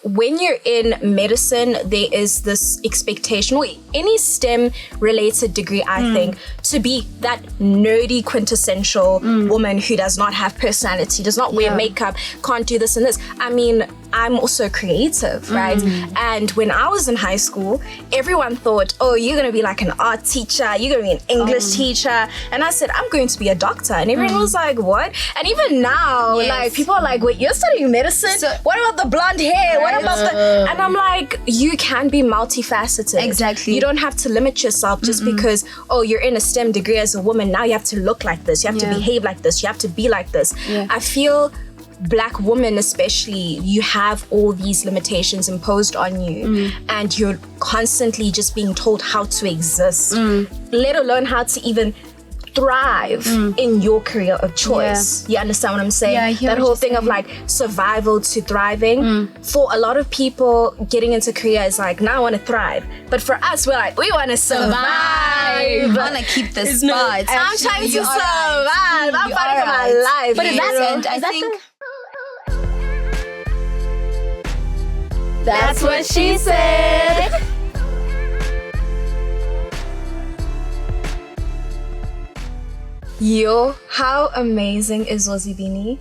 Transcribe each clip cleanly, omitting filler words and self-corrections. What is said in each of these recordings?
when you're in medicine, there is this expectation, or any STEM related degree, I think, to be that nerdy quintessential woman who does not have personality, does not wear makeup, can't do this and this. I mean, I'm also creative, right? And when I was in high school, everyone thought, oh, you're going to be like an art teacher, you're going to be an English teacher. And I said, I'm going to be a doctor. And everyone was like, what? And even now, like, people are like, wait, you're studying medicine? So, what about the blonde hair? What about the... And I'm like, you can be multifaceted. Exactly. You don't have to limit yourself just because, oh, you're in a STEM degree as a woman. Now you have to look like this. You have to behave like this. You have to be like this. I feel... Black women especially, you have all these limitations imposed on you and you're constantly just being told how to exist, let alone how to even thrive in your career of choice. You understand what I'm saying? That whole thing of like survival to thriving. For a lot of people, getting into career is like, now I want to thrive. But for us, we're like, we want to survive. I want to keep the spot. I'm trying to survive. I'm fighting for my life. But I think... That's what she said. Yo, how amazing is Zozibini?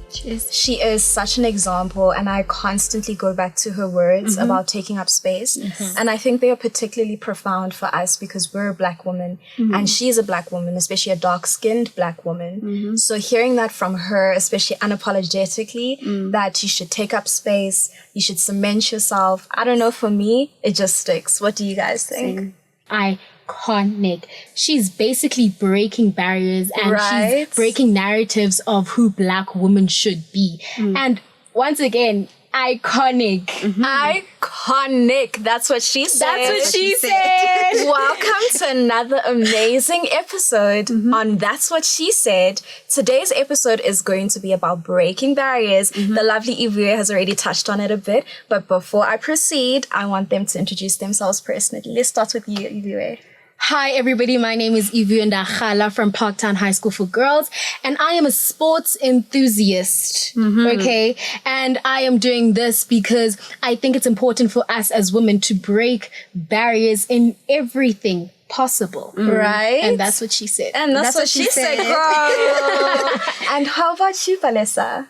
She is such an example, and I constantly go back to her words about taking up space. And I think they are particularly profound for us because we're a Black woman and she's a Black woman, especially a dark-skinned Black woman. So hearing that from her, especially unapologetically, that you should take up space, you should cement yourself. I don't know, for me, it just sticks. What do you guys think? Iconic. She's basically breaking barriers and she's breaking narratives of who Black women should be. And once again, iconic. Iconic. That's what she said. That's what she said. Welcome to another amazing episode on That's What She Said. Today's episode is going to be about breaking barriers. The lovely Iviwe has already touched on it a bit. But before I proceed, I want them to introduce themselves personally. Let's start with you, Iviwe. Hi everybody, my name is Iviwe Nonhlanhla from Parktown High School for Girls, and I am a sports enthusiast, okay? And I am doing this because I think it's important for us as women to break barriers in everything possible. Right? And that's what she said. And that's what she said, girl. And how about you, Palesa?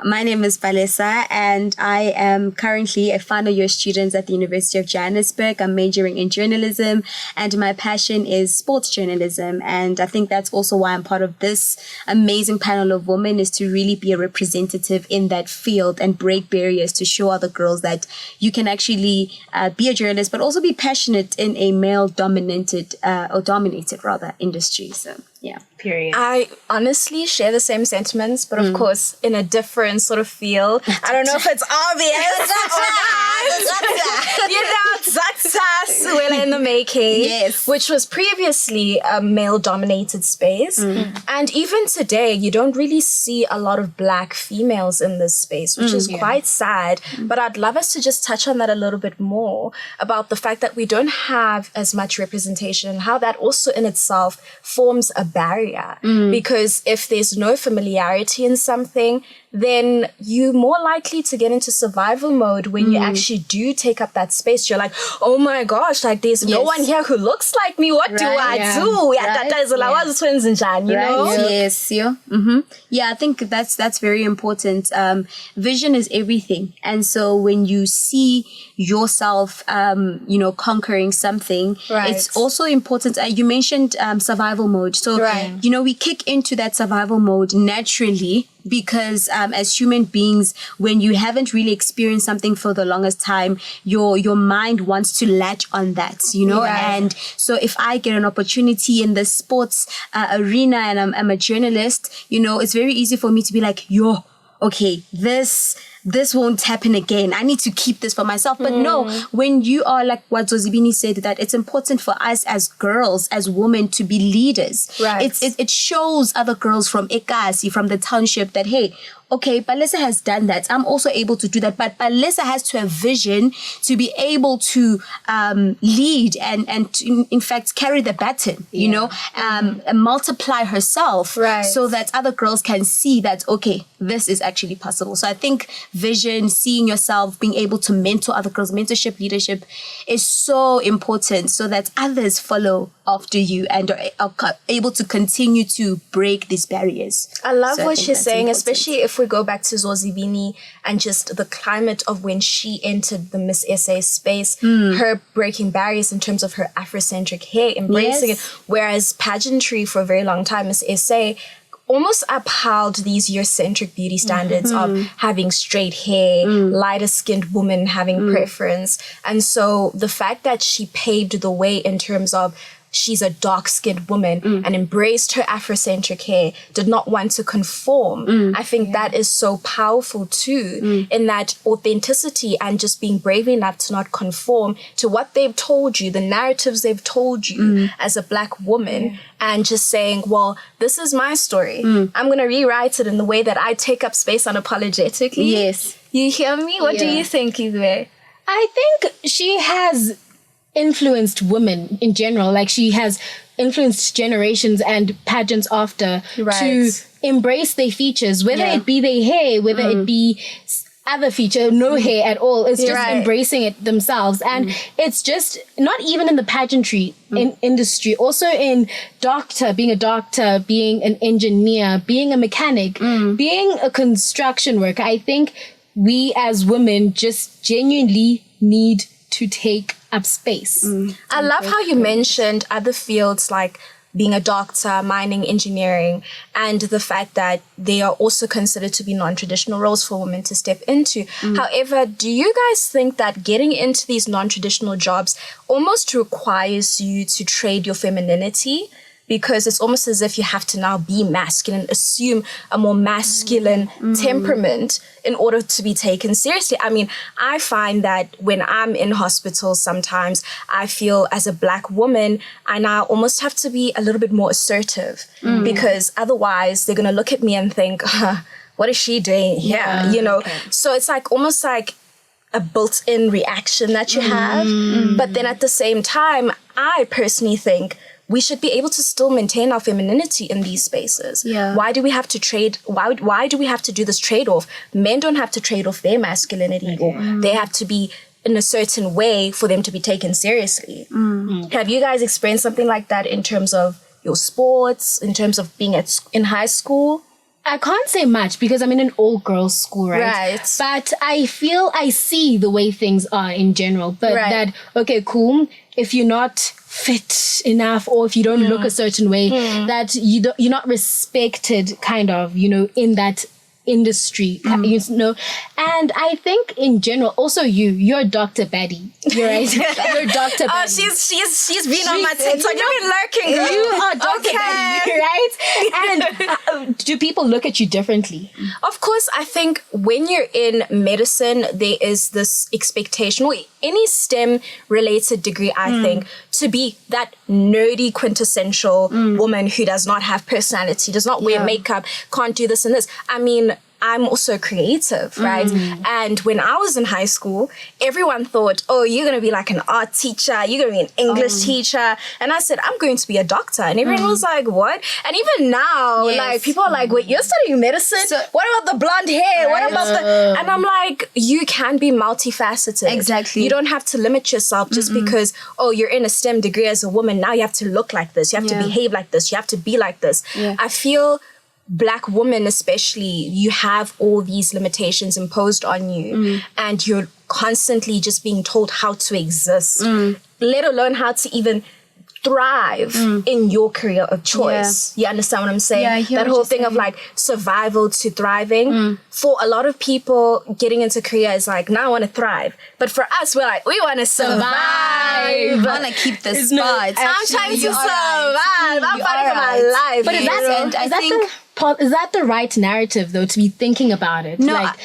My name is Palesa, and I am currently a final year student at the University of Johannesburg. I'm majoring in journalism, and my passion is sports journalism. And I think that's also why I'm part of this amazing panel of women, is to really be a representative in that field and break barriers to show other girls that you can actually be a journalist, but also be passionate in a male-dominated industry. So yeah, period. I honestly share the same sentiments, but of course in a different sort of field. I don't know if it's obvious you know, Zata Suela in the making, which was previously a male-dominated space. And even today, you don't really see a lot of Black females in this space, which is quite sad. But I'd love us to just touch on that a little bit more, about the fact that we don't have as much representation and how that also in itself forms a barrier. Because if there's no familiarity in something, then you're more likely to get into survival mode when you actually do take up that space. You're like, oh my gosh, like there's no one here who looks like me. What do I do? Twins and Jan, you know? Yes, yeah, I think that's very important. Vision is everything. And so when you see yourself, conquering something, it's also important. You mentioned survival mode. So, we kick into that survival mode naturally because as human beings, when you haven't really experienced something for the longest time, your mind wants to latch on that, and so if I get an opportunity in the sports arena and I'm a journalist, it's very easy for me to be like, okay, this won't happen again. I need to keep this for myself. But no, when you are like what Zozibini said, that it's important for us as girls, as women, to be leaders. It shows other girls from Ekasi, from the township, that, hey, okay, Palesa has done that. I'm also able to do that. But Palesa has to have vision to be able to lead and to, in fact, carry the baton, you know, and multiply herself so that other girls can see that, okay, this is actually possible. So I think vision, seeing yourself, being able to mentor other girls, mentorship, leadership is so important so that others follow after you and are able to continue to break these barriers. I love what she's saying, especially if we go back to Zozibini and just the climate of when she entered the Miss SA space, her breaking barriers in terms of her Afrocentric hair, embracing it. Whereas pageantry for a very long time, Miss SA almost upheld these Eurocentric beauty standards of having straight hair, lighter skinned women having preference. And so the fact that she paved the way in terms of she's a dark-skinned woman and embraced her Afrocentric hair, did not want to conform. I think that is so powerful too, in that authenticity and just being brave enough to not conform to what they've told you, the narratives they've told you as a Black woman, and just saying, well, this is my story. I'm going to rewrite it in the way that I take up space unapologetically. Yes. You hear me? What do you think, Iviwe? I think she has influenced women in general. Like, she has influenced generations and pageants after to embrace their features, whether it be their hair, whether it be other feature, no hair at all. It's just embracing it themselves. And it's just not even in the pageantry industry, also in being a doctor, being an engineer, being a mechanic, being a construction worker. I think we as women just genuinely need to take up space. I love how you mentioned other fields like being a doctor, mining, engineering, and the fact that they are also considered to be non-traditional roles for women to step into. However, do you guys think that getting into these non-traditional jobs almost requires you to trade your femininity? Because it's almost as if you have to now be masculine, assume a more masculine temperament in order to be taken seriously. I mean, I find that when I'm in hospitals, sometimes I feel as a Black woman, I now almost have to be a little bit more assertive because otherwise they're going to look at me and think, what is she doing here? You know, so it's like almost like a built-in reaction that you have. But then at the same time, I personally think we should be able to still maintain our femininity in these spaces. Why do we have to trade? Why do we have to do this trade-off? Men don't have to trade off their masculinity, or they have to be in a certain way for them to be taken seriously. Have you guys experienced something like that in terms of your sports, in terms of being in high school? I can't say much because I'm in an all-girls school, right? But I feel I see the way things are in general. But that, okay, cool, if you're not fit enough or if you don't look a certain way, that you're not respected, kind of, you know, in that industry, you know. And I think in general, also you're Dr. Betty. You're right. You're Dr. Betty. Oh, she's been on my TikTok. You've been lurking, girl. You are Dr. Betty, right? And do people look at you differently? Of course, I think when you're in medicine, there is this expectation, or any STEM-related degree, I think, to be that nerdy, quintessential woman who does not have personality, does not wear makeup, can't do this and this. I mean, I'm also creative, right? And when I was in high school, everyone thought, oh, you're going to be like an art teacher, you're going to be an English teacher. And I said, I'm going to be a doctor. And everyone was like, what? And even now, like, people are like, wait, you're studying medicine? So, what about the blonde hair? What about the... And I'm like, you can be multifaceted. Exactly. You don't have to limit yourself just because, oh, you're in a STEM degree as a woman. Now you have to look like this. You have to behave like this. You have to be like this. I feel... Black women especially, you have all these limitations imposed on you and you're constantly just being told how to exist, let alone how to even thrive in your career of choice. You understand what I'm saying? That whole thing of like survival to thriving. For a lot of people, getting into career is like, now I want to thrive. But for us, we're like, we want to survive. I want to keep the spot. I'm trying to survive. I'm fighting for my life. But is that the right narrative, though, to be thinking about it? No, like,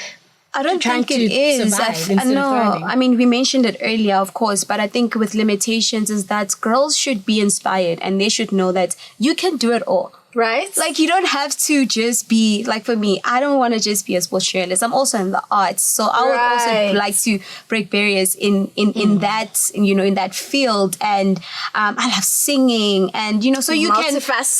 I don't think it is. I mean, we mentioned it earlier, of course, but I think with limitations is that girls should be inspired and they should know that you can do it all. Right? Like, you don't have to just be, like, for me, I don't want to just be a sports journalist. I'm also in the arts. So I would also like to break barriers in that, you know, in that field. And I love singing, and, you know, so you can literally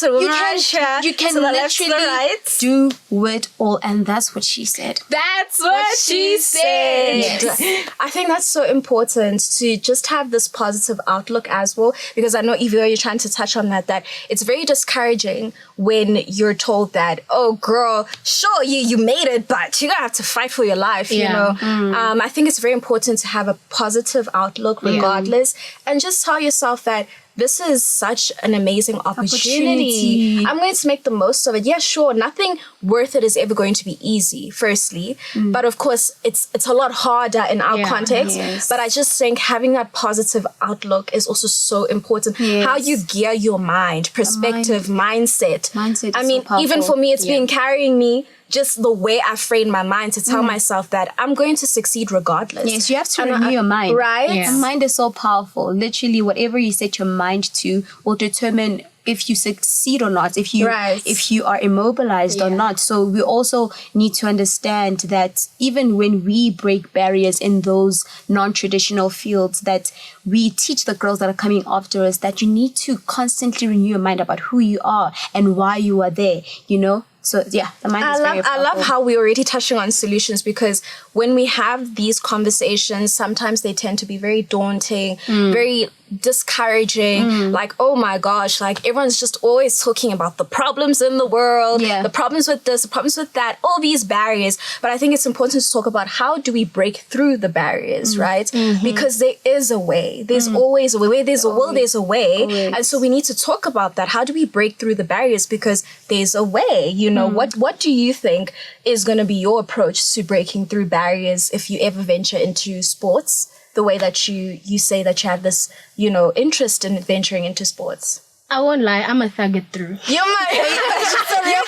do it all. And that's what she said. That's what she said. Yes. I think that's so important to just have this positive outlook as well, because I know, Iviwe, you're trying to touch on that it's very discouraging when you're told that, oh girl, sure, you made it, but you're gonna have to fight for your life, you know. I think it's very important to have a positive outlook regardless, and just tell yourself that this is such an amazing opportunity. I'm going to make the most of it. Yeah, sure, nothing worth it is ever going to be easy, firstly. But of course, it's a lot harder in our context. Yes. But I just think having that positive outlook is also so important. Yes. How you gear your mind, perspective, mindset. Mindset I is mean, so powerful. even for me, it's been carrying me, just the way I frame my mind to tell myself that I'm going to succeed regardless. Yes, you have to renew your mind. Right? The mind is so powerful. Literally, whatever you set your mind to will determine if you succeed or not, if you are immobilized or not. So we also need to understand that even when we break barriers in those non-traditional fields, that we teach the girls that are coming after us that you need to constantly renew your mind about who you are and why you are there, you know? So yeah, the mind is very powerful. I love how we're already touching on solutions, because when we have these conversations, sometimes they tend to be very daunting, very discouraging. Like, oh my gosh, like everyone's just always talking about the problems in the world, the problems with this, the problems with that, all these barriers. But I think it's important to talk about how do we break through the barriers, right? Because there is a way. There's always a way. Where there's a will, there's a way. And so we need to talk about that. How do we break through the barriers? Because there's a way, you know. What do you think is going to be your approach to breaking through barriers if you ever venture into sports? The way that you say that you have this, you know, interest in venturing into sports. I won't lie, I'm a thug it through. You might. She's a real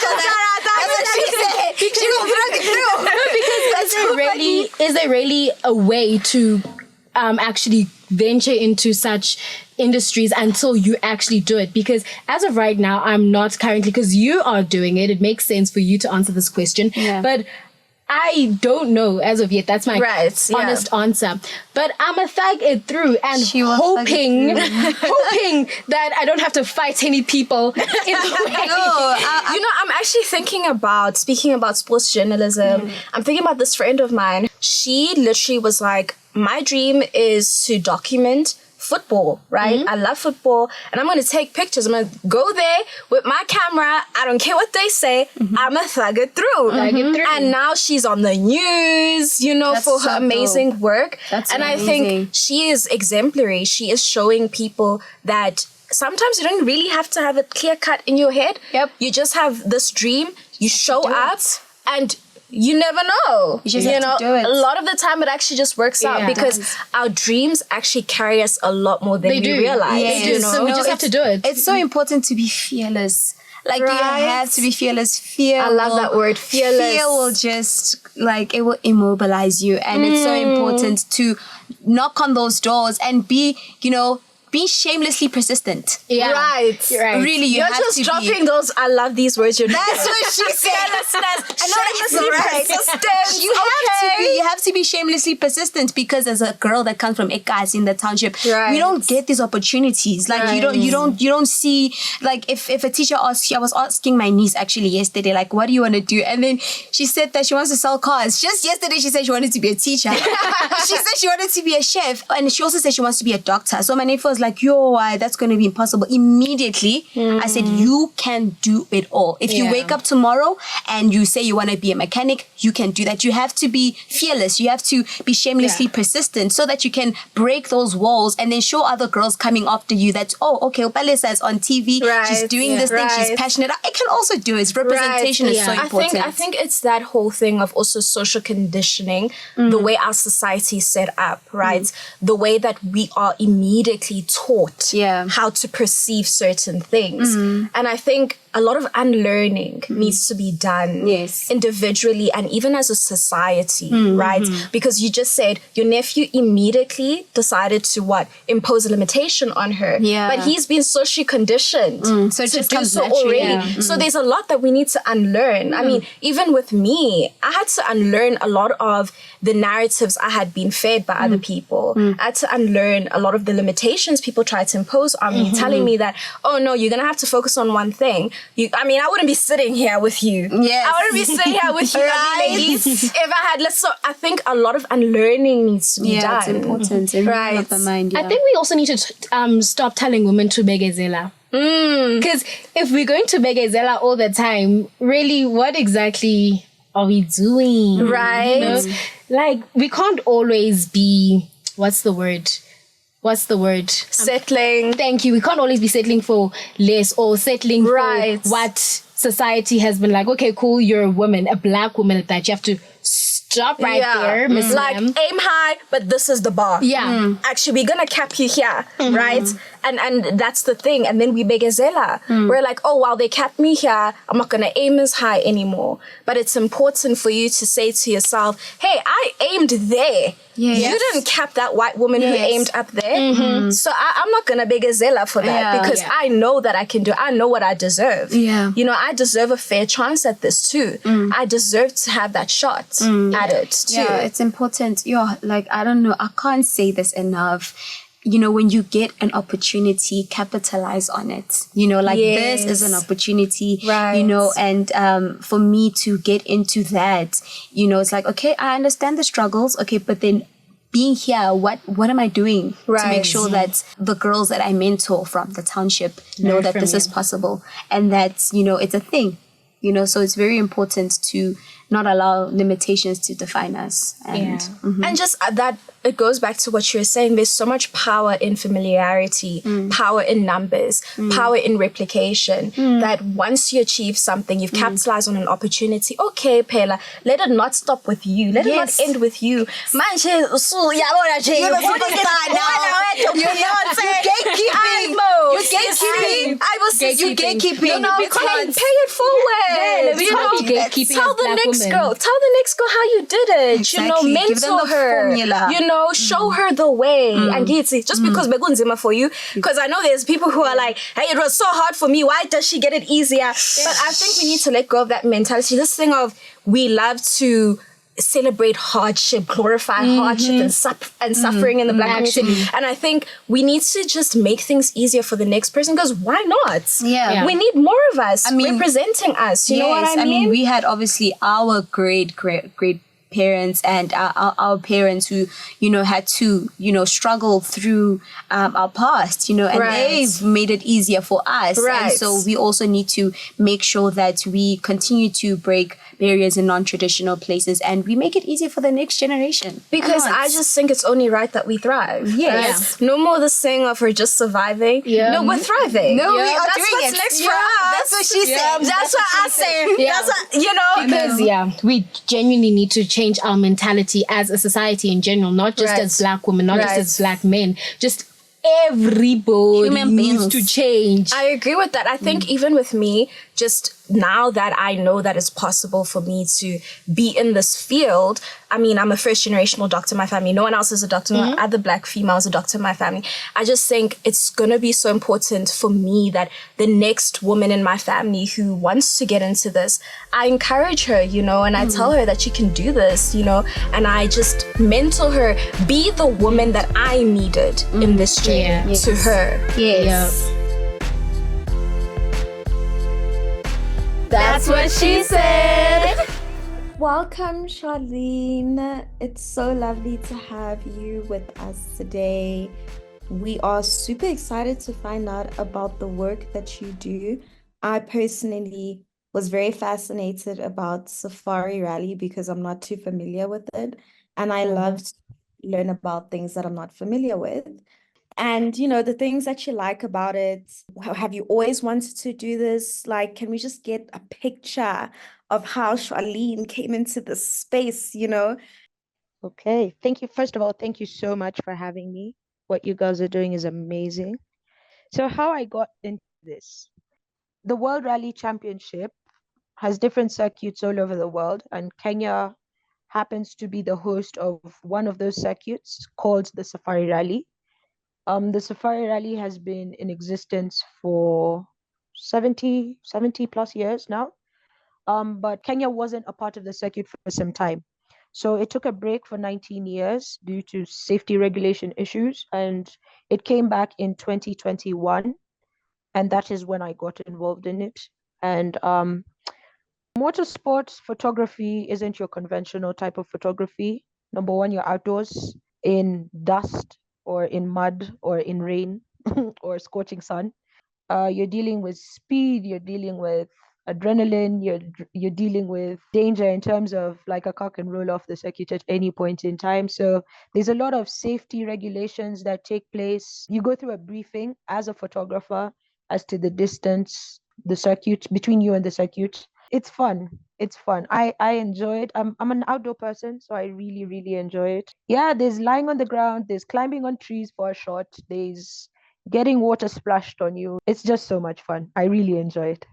That's what she said. She will thug it through. Because is there really a way to actually venture into such industries until you actually do it? Because as of right now, I'm not currently, because you are doing it. It makes sense for you to answer this question. But I don't know as of yet. That's my honest answer. But I'm a thug it through and hoping that I don't have to fight any people in the way. You know, I'm actually thinking about, speaking about sports journalism, I'm thinking about this friend of mine. She literally was like, my dream is to document football, right? I love football, and I'm going to take pictures. I'm going to go there with my camera. I don't care what they say. I'm a thug it through. And now she's on the news, you know, for her amazing work. And I think she is exemplary. She is showing people that sometimes you don't really have to have it clear cut in your head. You just have this dream. You show up and you never know. You know, a lot of the time it actually just works out because our dreams actually carry us a lot more than we realize. You know? So we just have to do it. It's so important to be fearless. Like, you have to be fearless. Fear. I love that word, fearless. Fear will just, like, it will immobilize you. And it's so important to knock on those doors and be, you know, be shamelessly persistent. Right. Really, you're have just to dropping those. I love these words. That's what she said. Shamelessly persistent. You have to be shamelessly persistent, because as a girl that comes from Ekas in the township, we don't get these opportunities. Like, you don't see, like, if a teacher asks you, I was asking my niece actually yesterday, like, what do you want to do? And then she said that she wants to sell cars. Just yesterday she said she wanted to be a teacher. She said she wanted to be a chef, and she also said she wants to be a doctor. So my nephew was like, that's going to be impossible. Immediately, I said, you can do it all. If you wake up tomorrow and you say you want to be a mechanic, you can do that. You have to be fearless. You have to be shamelessly persistent so that you can break those walls and then show other girls coming after you that, Palesa is on TV. She's doing this thing. She's passionate. I can also do it. Representation is so important. I think it's that whole thing of also social conditioning, the way our society is set up, right? The way that we are immediately taught how to perceive certain things. And I think a lot of unlearning needs to be done individually and even as a society, right? Because you just said your nephew immediately decided to impose a limitation on her. But he's been socially conditioned so to do so already. So there's a lot that we need to unlearn. I mean, even with me, I had to unlearn a lot of the narratives I had been fed by other people. I had to unlearn a lot of the limitations people tried to impose on me, telling me that, oh no, you're gonna have to focus on one thing. I mean, I wouldn't be sitting here with you. I wouldn't be sitting here with you, ladies, if I had So I think a lot of unlearning needs to be done. It's important. Right. Of the mind, I think we also need to stop telling women to begezela. Because if we're going to begezela all the time, really, what exactly are we doing? Right. You know? Like, we can't always be, what's the word? Settling. Thank you. We can't always be settling for less or settling for what society has been like. Okay, cool, you're a woman, a black woman at that. You have to stop there, Miss Like, aim high, but this is the bar. Yeah. Actually, we're gonna cap you here, right? And that's the thing. And then we begezela. We're like, oh, while they cap me here, I'm not gonna aim as high anymore. But it's important for you to say to yourself, hey, I aimed there. You didn't cap that white woman who aimed up there. So I'm not gonna begezela for that because I know that I can do it. I know what I deserve. You know, I deserve a fair chance at this too. I deserve to have that shot at it too. Yeah, it's important. Like, I don't know, I can't say this enough. You know, when you get an opportunity, capitalize on it. You know, like this is an opportunity, you know, and for me to get into that, you know, it's like, okay, I understand the struggles. Okay, but then being here, what am I doing to make sure that the girls that I mentor from the township know that this is possible and that, you know, it's a thing, you know, so it's very important to not allow limitations to define us. And, and just that, it goes back to what you were saying. There's so much power in familiarity, power in numbers, power in replication, that once you achieve something, you've capitalized on an opportunity. Okay, Pela, let it not stop with you. Let it not end with you. Manje, you're the superstar now. You're gatekeeping. No, we can't pay it forward. We can't be gatekeeping. Tell the next girl. Tell the next girl how you did it. Exactly. You know, mentor her. Formula. You know, show her the way. And just because begunzima for you, because I know there's people who are like, hey, it was so hard for me. Why does she get it easier? But I think we need to let go of that mentality. This thing of we love to celebrate hardship, glorify hardship and suffering in the black community. And I think we need to just make things easier for the next person, because why not? We need more of us representing us. You know what I mean? We had obviously our great parents and our parents who, you know, had to, you know, struggle through our past, you know, and they've made it easier for us. And so we also need to make sure that we continue to break barriers in non-traditional places and we make it easier for the next generation. Because I just think it's only right that we thrive. No more this thing of we're just surviving. No, we're thriving. No, we are that's doing what's it. next for us. That's what she said. That's what I say. That's what, you know. Because, we genuinely need to change our mentality as a society in general, not just as black women, not just as black men, just everybody needs to change. I agree with that. I think even with me, just now that I know that it's possible for me to be in this field, I mean, I'm a first generational doctor in my family. No one else is a doctor. No other black female is a doctor in my family. I just think it's going to be so important for me that the next woman in my family who wants to get into this, I encourage her, you know, and I tell her that she can do this, you know, and I just mentor her, be the woman that I needed in this journey to her. That's what she said. Welcome, Charlene. It's so lovely to have you with us today. We are super excited to find out about the work that you do. I personally was very fascinated about Safari Rally because I'm not too familiar with it. And I love to learn about things that I'm not familiar with. And, you know, the things that you like about it. Have you always wanted to do this? Like, can we just get a picture of how Charlene came into this space, you know? Okay. Thank you. First of all, thank you so much for having me. What you guys are doing is amazing. So how I got into this. the World Rally Championship has different circuits all over the world, and Kenya happens to be the host of one of those circuits called the Safari Rally. The Safari Rally has been in existence for 70 plus years now. But Kenya wasn't a part of the circuit for some time. So it took a break for 19 years due to safety regulation issues, and it came back in 2021. And that is when I got involved in it. And motorsports photography isn't your conventional type of photography. Number one, you're outdoors in dust or in mud or in rain or scorching sun. You're dealing with speed, you're dealing with adrenaline, you're dealing with danger in terms of like a car can roll off the circuit at any point in time. So there's a lot of safety regulations that take place. You go through a briefing as a photographer as to the distance, the circuit between you and the circuit. It's fun. It's fun. I enjoy it. I'm an outdoor person, so I really, really enjoy it. Yeah, there's lying on the ground, there's climbing on trees for a shot, there's getting water splashed on you. It's just so much fun. I really enjoy it.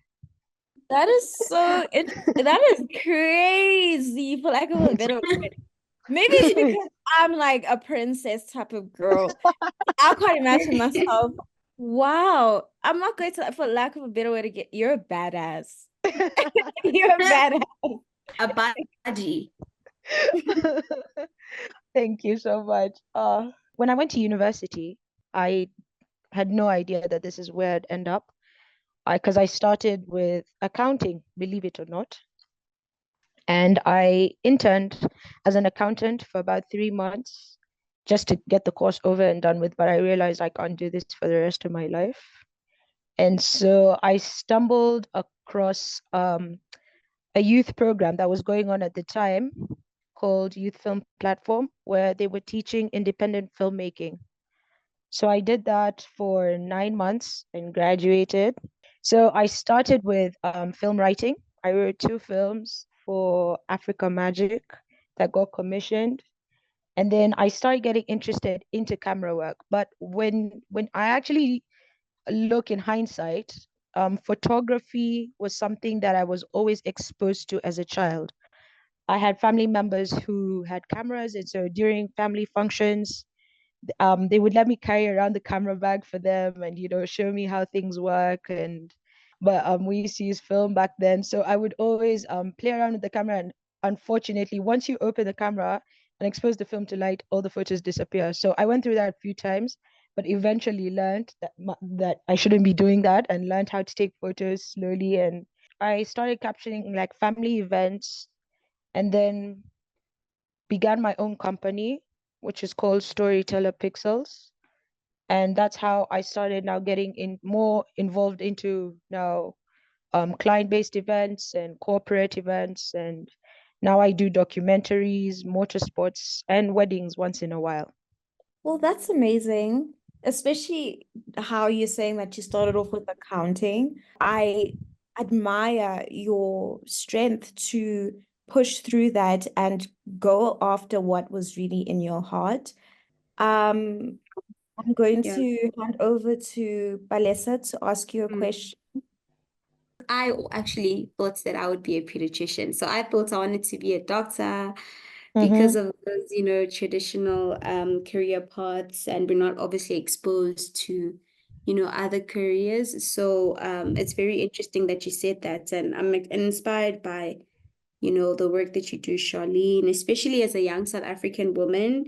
That is that is crazy for lack of a better word. Maybe it's because I'm like a princess type of girl. I can't imagine myself. Wow. I'm not going to, for lack of a better way to get, you're a badass. You're a badass. A body. Thank you so much. When I went to university, I had no idea that this is where I'd end up. Because I started with accounting, believe it or not. And I interned as an accountant for about 3 months just to get the course over and done with. But I realized I can't do this for the rest of my life. And so I stumbled across a youth program that was going on at the time called Youth Film Platform, where they were teaching independent filmmaking. So I did that for 9 months and graduated. So I started with film writing. I wrote 2 films for Africa Magic that got commissioned. And then I started getting interested into camera work. But when I actually look in hindsight, photography was something that I was always exposed to as a child. I had family members who had cameras, and so during family functions, they would let me carry around the camera bag for them and show me how things work. But we used to use film back then, so I would always play around with the camera. And unfortunately, once you open the camera and expose the film to light, all the photos disappear. So I went through that a few times, but eventually learned that I shouldn't be doing that, and learned how to take photos slowly. And I started capturing like family events, and then began my own company, which is called Storyteller Pixels. And that's how I started now getting more involved into now client-based events and corporate events. And now I do documentaries, motorsports, and weddings once in a while. Well, that's amazing, especially how you're saying that you started off with accounting. I admire your strength to push through that and go after what was really in your heart. I'm going to hand over to Palesa to ask you a question. I actually thought that I would be a pediatrician. So I thought I wanted to be a doctor because of those, traditional career paths, and we're not obviously exposed to, other careers. So it's very interesting that you said that, and I'm inspired by, the work that you do, Charlene, especially as a young South African woman.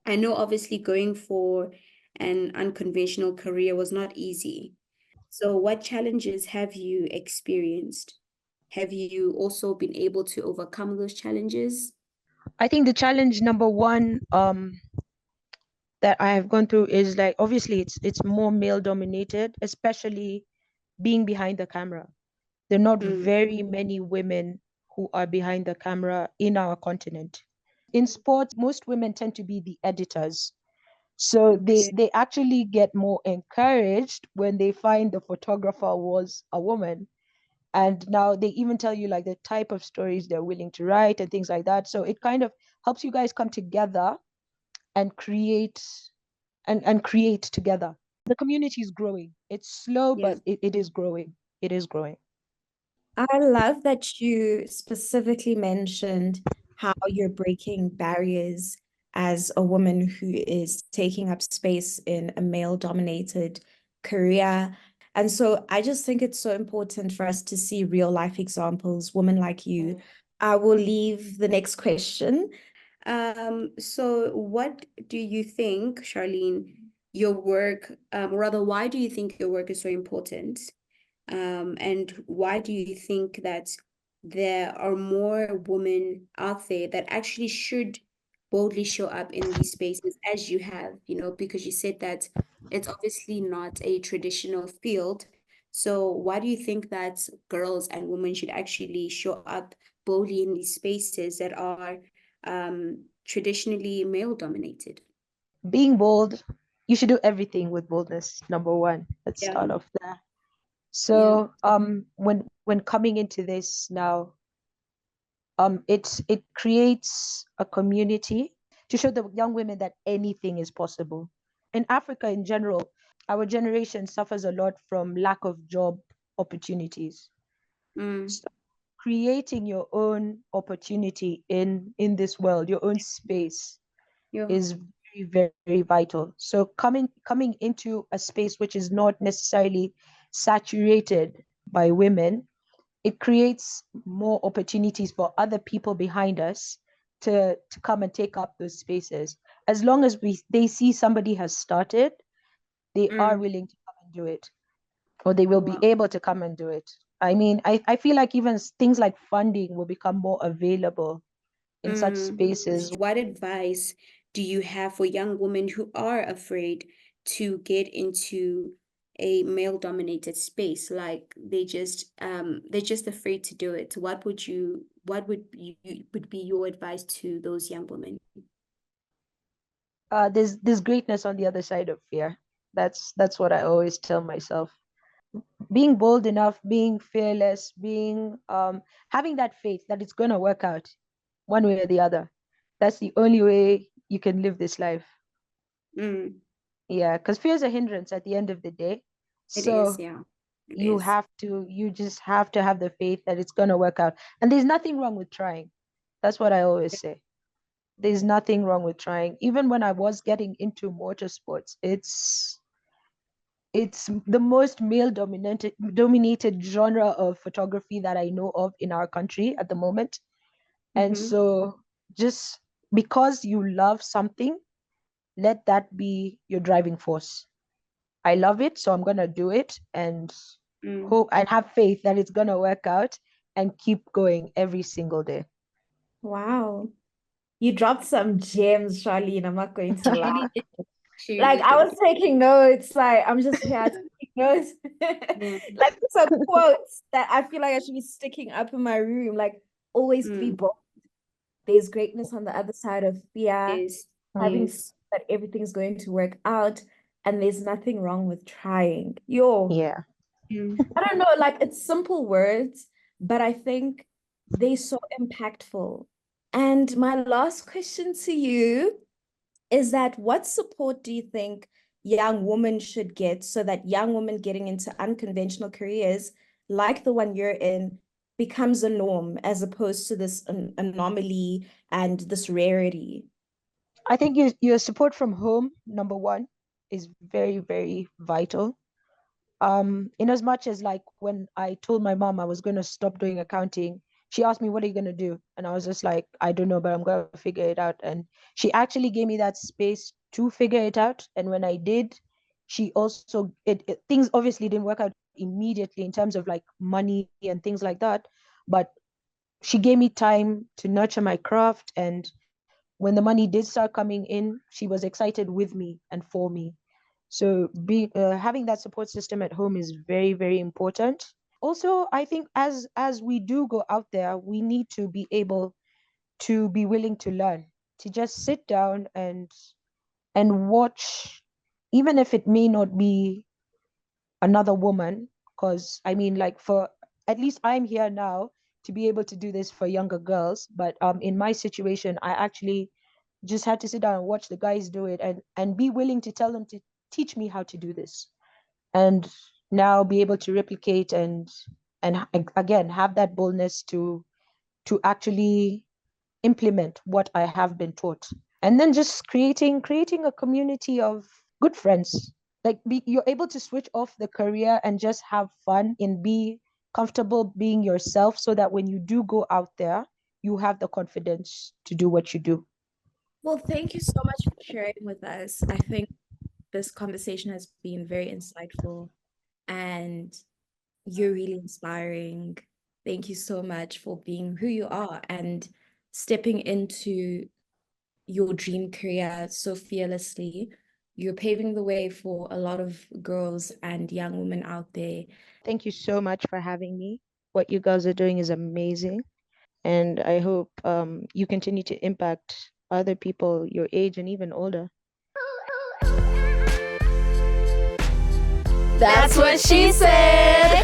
I know obviously going for an unconventional career was not easy. So what challenges have you experienced? Have you also been able to overcome those challenges? I think the challenge number one that I have gone through is like, obviously it's more male dominated, especially being behind the camera. There are not very many women who are behind the camera in our continent. In sports, most women tend to be the editors. So they actually get more encouraged when they find the photographer was a woman. And now they even tell you like the type of stories they're willing to write and things like that. So it kind of helps you guys come together and create and create together. The community is growing. It's slow, but it is growing. it is growing. I love that you specifically mentioned how you're breaking barriers as a woman who is taking up space in a male-dominated career. And so I just think it's so important for us to see real life examples, women like you. I will leave the next question. So what do you think, Charlene, your work, rather, why do you think your work is so important? And why do you think that there are more women out there that actually should boldly show up in these spaces as you have, because you said that it's obviously not a traditional field. So why do you think that girls and women should actually show up boldly in these spaces that are traditionally male dominated? Being bold, you should do everything with boldness, number one. Let's Yeah. start off there. So when coming into this now, it creates a community to show the young women that anything is possible. In Africa in general, our generation suffers a lot from lack of job opportunities. So creating your own opportunity in this world, your own space, is very, very vital. So coming into a space which is not necessarily saturated by women, it creates more opportunities for other people behind us to come and take up those spaces. As long as they see somebody has started, they are willing to come and do it, or they will be able to come and do it. I mean, I feel like even things like funding will become more available in such spaces. What advice do you have for young women who are afraid to get into a male-dominated space? Like they're just afraid to do it. What would be your advice to those young women? There's greatness on the other side of fear. That's what I always tell myself. Being bold enough, being fearless, being having that faith that it's gonna work out one way or the other. That's the only way you can live this life. Yeah, because fear is a hindrance at the end of the day. So you just have to have the faith that it's gonna work out. And there's nothing wrong with trying. That's what I always say. There's nothing wrong with trying. Even when I was getting into motorsports, it's the most male dominated genre of photography that I know of in our country at the moment. And so just because you love something, let that be your driving force. I love it, so I'm gonna do it and hope and have faith that it's gonna work out and keep going every single day. Wow. You dropped some gems, Charlene. I'm not going to lie. She Like really I did. was taking notes, like I'm just here taking notes. Like some quotes that I feel like I should be sticking up in my room. Like always be bold. There's greatness on the other side of fear. Having faith that everything's going to work out, and there's nothing wrong with trying. Yeah. I don't know, like it's simple words, but I think they're so impactful. And my last question to you is that what support do you think young women should get so that young women getting into unconventional careers like the one you're in becomes a norm as opposed to this anomaly and this rarity? I think your support from home, number one, is very, very vital. In as much as like when I told my mom I was going to stop doing accounting, she asked me, what are you going to do? And I was just like, I don't know, but I'm going to figure it out. And she actually gave me that space to figure it out. And when I did, she also, things obviously didn't work out immediately in terms of like money and things like that. But she gave me time to nurture my craft. And when the money did start coming in, she was excited with me and for me. So having that support system at home is very, very important. Also, I think as we do go out there, we need to be able to be willing to learn, to just sit down and watch, even if it may not be another woman, because I mean, like for at least I'm here now to be able to do this for younger girls. But in my situation, I actually just had to sit down and watch the guys do it and be willing to tell them to teach me how to do this. And now be able to replicate and again have that boldness to actually implement what I have been taught. And then just creating a community of good friends. Like you're able to switch off the career and just have fun and be comfortable being yourself, so that when you do go out there, you have the confidence to do what you do. Well, thank you so much for sharing with us. I think this conversation has been very insightful and you're really inspiring. Thank you so much for being who you are and stepping into your dream career so fearlessly. You're paving the way for a lot of girls and young women out there. Thank you so much for having me. What you girls are doing is amazing. And I hope you continue to impact other people your age and even older. That's what she said.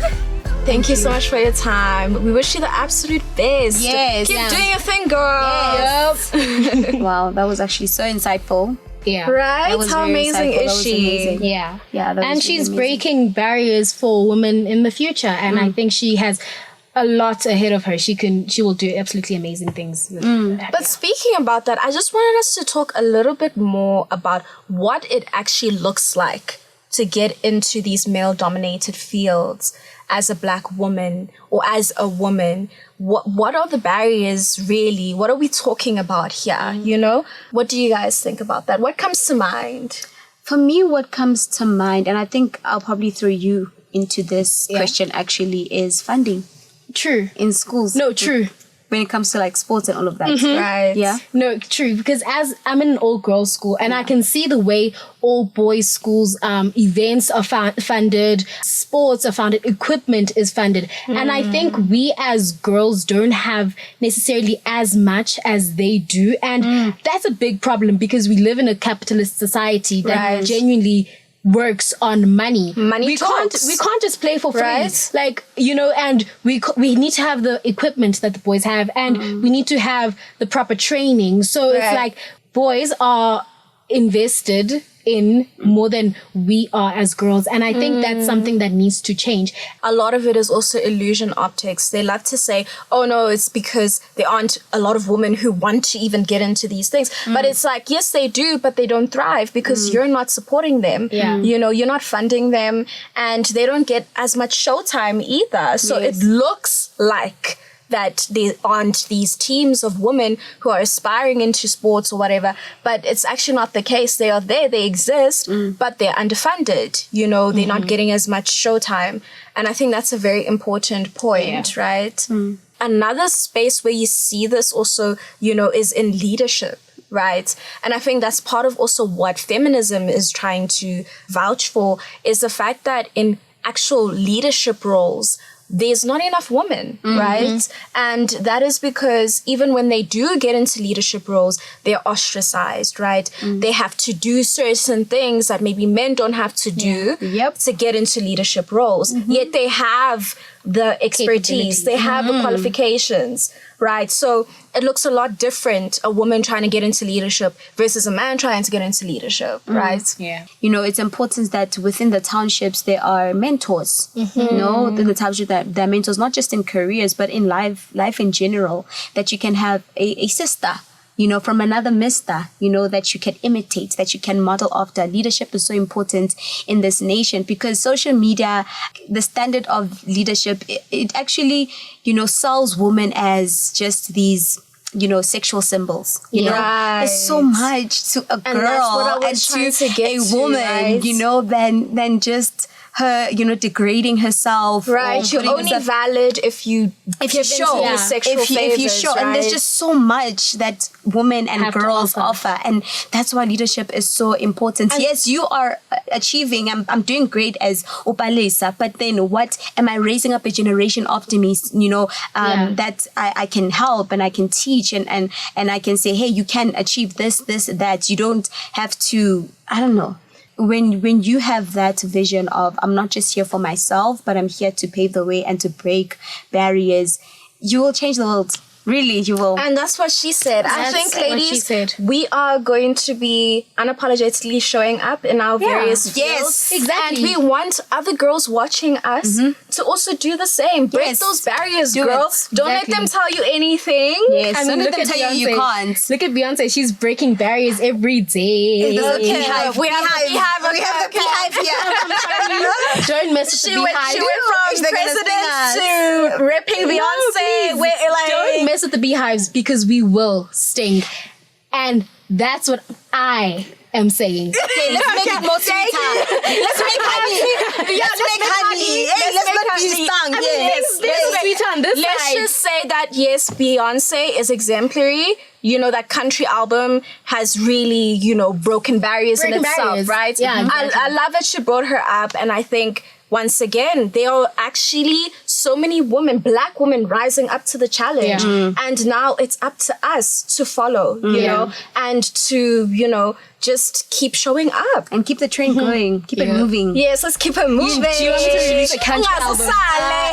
Thank you so much for your time. We wish you the absolute best. Yes. Keep doing your thing, girl. Yep. Wow, that was actually so insightful. Yeah. Right? How amazing is she? Yeah. Yeah. And she's breaking barriers for women in the future. And I think she has a lot ahead of her. She will do absolutely amazing things. But speaking about that, I just wanted us to talk a little bit more about what it actually looks like to get into these male-dominated fields as a Black woman or as a woman. What are the barriers really? What are we talking about here? You know? What do you guys think about that? What comes to mind? For me, what comes to mind, and I think I'll probably throw you into this question actually, is funding. True. In schools. No, true. When it comes to like sports and all of that. Right. Yeah. No, true. Because as I'm in an all-girls school, and I can see the way all boys schools events are funded, sports are funded, equipment is funded. And I think we as girls don't have necessarily as much as they do. And that's a big problem because we live in a capitalist society that genuinely works on money. We can't just play for free. Right? Like, you know, and we need to have the equipment that the boys have, and we need to have the proper training. So it's like boys are invested in more than we are as girls. And I think that's something that needs to change. A lot of it is also illusion optics. They love to say, oh no, it's because there aren't a lot of women who want to even get into these things. But it's like, yes, they do, but they don't thrive because you're not supporting them. Yeah. You know, you're not funding them and they don't get as much showtime either. So it looks like that there aren't these teams of women who are aspiring into sports or whatever, but it's actually not the case. They are there, they exist, but they're underfunded. You know, they're not getting as much showtime. And I think that's a very important point, right? Another space where you see this also, you know, is in leadership. Right. And I think that's part of also what feminism is trying to vouch for, is the fact that in actual leadership roles, there's not enough women, right? And that is because even when they do get into leadership roles, they're ostracized, right? They have to do certain things that maybe men don't have to do to get into leadership roles. Yet they have the expertise, they have the qualifications, right? So it looks a lot different, a woman trying to get into leadership versus a man trying to get into leadership, right? Yeah. You know, it's important that within the townships, there are mentors, you know, the township that there are mentors, not just in careers, but in life in general, that you can have a sister, you know, from another mister, you know, that you can imitate, that you can model after. Leadership is so important in this nation because social media, the standard of leadership, it actually, you know, sells women as just these, you know, sexual symbols. You know, there's so much to a girl and to a woman, you know, than just her, you know, degrading herself. Right. You're only valid if you show sexual favors, if you show. And there's just so much that women and girls offer. And that's why leadership is so important. And yes, you are achieving. I'm doing great as Palesa, but then what am I raising up a generation after me, you know, that I can help and I can teach and I can say, hey, you can achieve this, that. You don't have to, I don't know. When you have that vision of, I'm not just here for myself, but I'm here to pave the way and to break barriers, you will change the world. Really, you will. And that's what she said. I think, what she ladies, said. we are going to be unapologetically showing up in our various fields. Yes, exactly. And we want other girls watching us to also do the same. Break Yes. those barriers, Do girl. it. Don't let them tell you anything. Yes, I mean, don't let look them at tell you Beyonce. can't. Look at Beyonce. She's breaking barriers every day. Beehive. We have a beehive here. Don't mess with She the went beehive. from president to ripping Beyonce. Don't mess with the beehives because we will sting. And that's what I am saying. Okay, let's make it more sweeter. Let's make honey. Let's make honey. Hey, let's not be stung. Yes. There's sweet on this Let's side. just say that, yes, Beyonce is exemplary. You know, that country album has really, broken barriers in itself, right? Yeah, exactly. I love that she brought her up. And I think, once again, there are actually so many women, Black women, rising up to the challenge. Yeah. And now it's up to us to follow, you know, and to, just keep showing up. And keep the train going. Keep it moving. Yes, let's keep it moving. Do you want me to release a country album?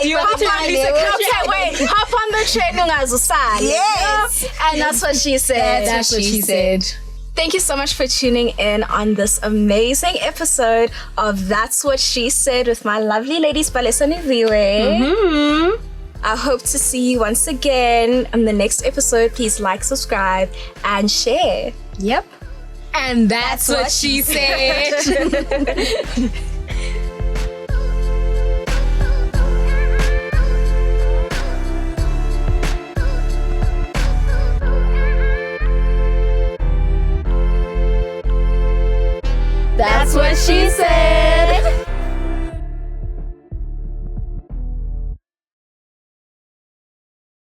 Do you want me to release a country album? Okay, wait. Hop on the train, ungazusale. Yes. And that's what she said. That's what she said. Thank you so much for tuning in on this amazing episode of That's What She Said with my lovely ladies, Palesa and Iviwe. I hope to see you once again on the next episode. Please like, subscribe, and share. Yep. And that's what she said. That's what she said.